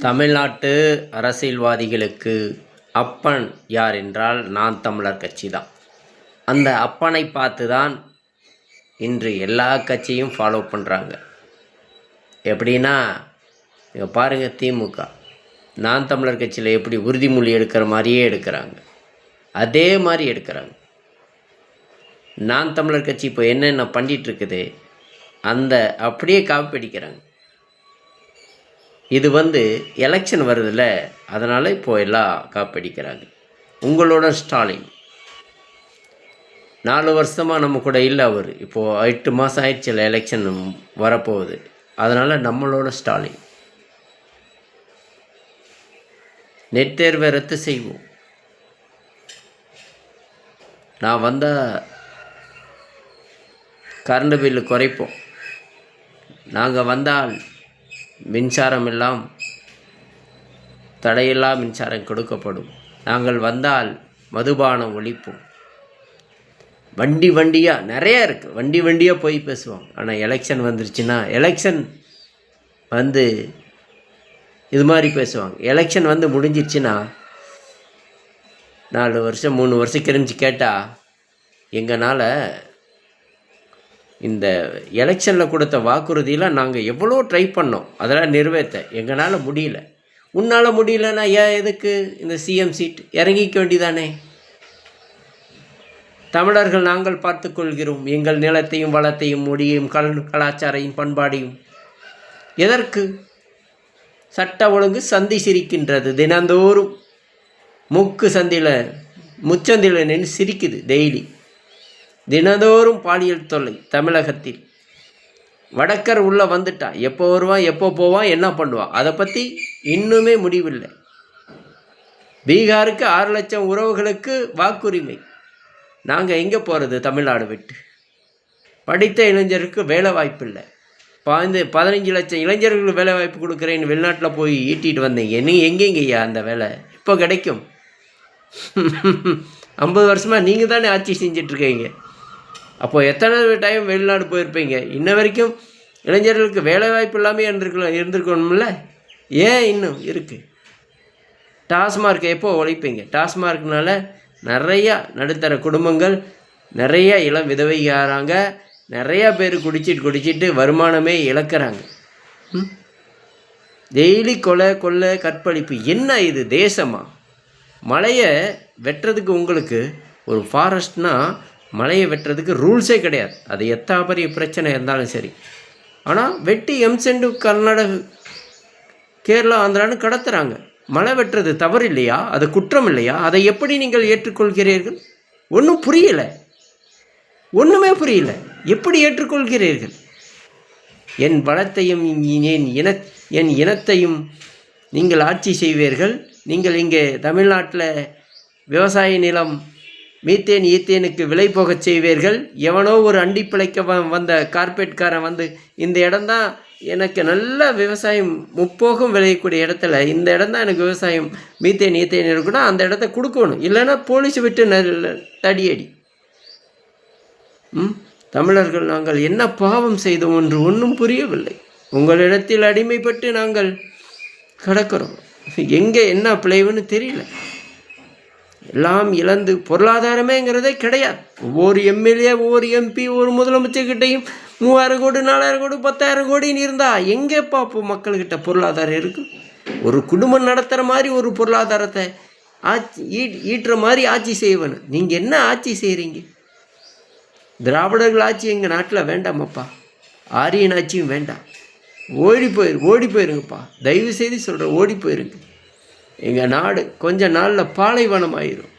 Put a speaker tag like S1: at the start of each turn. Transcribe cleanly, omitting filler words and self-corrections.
S1: தமிழ்நாட்டு அரசியல்வாதிகளுக்கு அப்பன் யார் என்றால் நாம் தமிழர் கட்சி தான். அந்த அப்பனை பார்த்து தான் இன்று எல்லா கட்சியும் ஃபாலோ பண்ணுறாங்க. எப்படின்னா இப்போ பாருங்கள், திமுக நாம் தமிழர் கட்சியில் எப்படி உறுதிமொழி எடுக்கிற மாதிரியே எடுக்கிறாங்க, அதே மாதிரி எடுக்கிறாங்க. நாம் தமிழர் கட்சி இப்போ என்னென்ன பண்ணிகிட்ருக்குது அந்த அப்படியே காப்பி அடிக்கிறாங்க. இது எலெக்ஷன் வருதுல்ல, அதனால் இப்போது எல்லாம் காப்படிக்கிறாங்க. உங்களோட ஸ்டாலின் 4 வருஷமாக நம்ம கூட இல்லை. அவர் இப்போது 8 மாதம் ஆயிடுச்சு, எலெக்ஷன் வரப்போகுது. அதனால் நம்மளோட ஸ்டாலின் நெட் தேர்வை ரத்து செய்வோம். நான் வந்தால் கரண்ட் பில்லு குறைப்போம். நாங்கள் வந்தால் மின்சாரம் எல்லாம் தடையில்லா மின்சாரம் கொடுக்கப்படும். நாங்கள் வந்தால் மதுபானம் ஒழிப்போம். வண்டியாக நிறையா இருக்குது, வண்டியாக போய் பேசுவாங்க. ஆனால் எலெக்ஷன் வந்துருச்சுன்னா, எலெக்ஷன் இது மாதிரி பேசுவாங்க. எலெக்ஷன் முடிஞ்சிருச்சுன்னா 4 வருஷம் 3 வருஷம் கிளம்பி கேட்டால், எங்களால் இந்த எலெக்ஷனில் கொடுத்த வாக்குறுதியெலாம் நாங்கள் எவ்வளோ ட்ரை பண்ணோம், அதெல்லாம் நிறைவேற்ற எங்களால் முடியல. உன்னால் முடியலன்னா ஏன் எதுக்கு இந்த சிஎம் சீட்? இறங்கிக்க வேண்டிதானே. தமிழர்கள் நாங்கள் பார்த்து கொள்கிறோம், எங்கள் நிலத்தையும் வளத்தையும் மொழியையும் கலாச்சாரையும் பண்பாடையும். எதற்கு? சட்ட ஒழுங்கு சந்தி சிரிக்கின்றது. தினந்தோறும் முச்சந்தியில் நின்று சிரிக்குது. டெய்லி தினந்தோறும் பாலியல் தொல்லை தமிழகத்தில். வடக்கர் உள்ளே வந்துட்டான், எப்போ வருவான், எப்போ போவான், என்ன பண்ணுவான், அதை பற்றி இன்னுமே முடிவில்லை. பீகாருக்கு 6 லட்சம் உறவுகளுக்கு வாக்குரிமை. நாங்கள் எங்கே போகிறது? தமிழ்நாடு விட்டு. படித்த இளைஞருக்கு வேலை வாய்ப்பு இல்லை. 15 லட்சம் இளைஞர்களுக்கு வேலை வாய்ப்பு கொடுக்குறேன்னு வெளிநாட்டில் போய் ஈட்டிகிட்டு வந்தீங்க. நீ எங்கெங்கய்யா அந்த வேலை இப்போ கிடைக்கும்? 50 வருஷமாக நீங்கள் தானே ஆட்சி செஞ்சிட்ருக்கீங்க. அப்போது எத்தனை டைம் வெளிநாடு போயிருப்பீங்க? இன்ன வரைக்கும் இளைஞர்களுக்கு வேலை வாய்ப்பு இல்லாமல் இருந்திருக்கணும்ல. ஏன் இன்னும் இருக்குது? டாஸ்மார்க்கை எப்போ ஒழிப்பீங்க? டாஸ்மார்க்னால நிறையா நடுத்தர குடும்பங்கள், நிறைய இளம் விதவையாகிறாங்க. நிறையா பேர் குடிச்சிட்டு வருமானமே இழக்கிறாங்க. டெய்லி கொலை கற்பழிப்பு. என்ன இது தேசமா? மலையை வெட்டுறதுக்கு உங்களுக்கு ஒரு ஃபாரஸ்ட்னால் மலையை வெட்டுறதுக்கு ரூல்ஸே கிடையாது. அது எத்தனை பெரிய பிரச்சனை இருந்தாலும் சரி. ஆனால் வெட்டி எம்செண்டு கர்நாடகா, கேரளா, ஆந்திரான்னு கடத்துகிறாங்க. மலை வெட்டுறது தவறு இல்லையா? அது குற்றம் இல்லையா? அதை எப்படி நீங்கள் ஏற்றுக்கொள்கிறீர்கள்? ஒன்றும் புரியலை, ஒன்றுமே புரியல. எப்படி ஏற்றுக்கொள்கிறீர்கள்? என் வளத்தையும் என் இனத்தையும் நீங்கள் ஆட்சி செய்வீர்கள். நீங்கள் இங்கே தமிழ்நாட்டில் விவசாய நிலம் ஈத்தேனுக்கு விலை போகச் செய்வீர்கள். எவனோ ஒரு அண்டி பிழைக்க வந்த கார்பரேட்காரன் இந்த இடம்தான் எனக்கு நல்ல விவசாயம் முப்போகம் விளையக்கூடிய இடத்துல, இந்த இடம் தான் எனக்கு விவசாயம் ஈத்தேன் இருக்குன்னா அந்த இடத்த கொடுக்கணும். இல்லைன்னா போலீஸ் விட்டு தடியடி. தமிழர்கள் நாங்கள் என்ன பாவம் செய்தோம் என்று ஒன்றும் புரியவில்லை. உங்களிடத்தில் அடிமைப்பட்டு நாங்கள் கிடக்கிறோம். எங்கே என்ன பிழைவுன்னு தெரியல. எல்லாம் இழந்து பொருளாதாரமேங்கிறதே கிடையாது. ஒவ்வொரு எம்எல்ஏ, ஒவ்வொரு எம்பி, ஒரு முதலமைச்சர்கிட்டையும் 3000 கோடி 4000 கோடி 10,000 கோடின்னு இருந்தால் எங்கேப்பா இப்போ மக்கள்கிட்ட பொருளாதாரம் இருக்குது? ஒரு குடும்பம் நடத்துகிற மாதிரி ஒரு பொருளாதாரத்தை ஈட்டுற மாதிரி ஆட்சி செய்வனு. நீங்கள் என்ன ஆட்சி செய்கிறீங்க? திராவிடர்கள் ஆட்சி எங்கள் நாட்டில் வேண்டாமப்பா. ஆரியன் ஆட்சியும் வேண்டாம். ஓடி போயிருங்கப்பா. தயவு செய்து சொல்கிறேன், ஓடி போயிருங்க. எங்கள் நாடு கொஞ்ச நாளில் பாலைவனம் ஆயிரும்.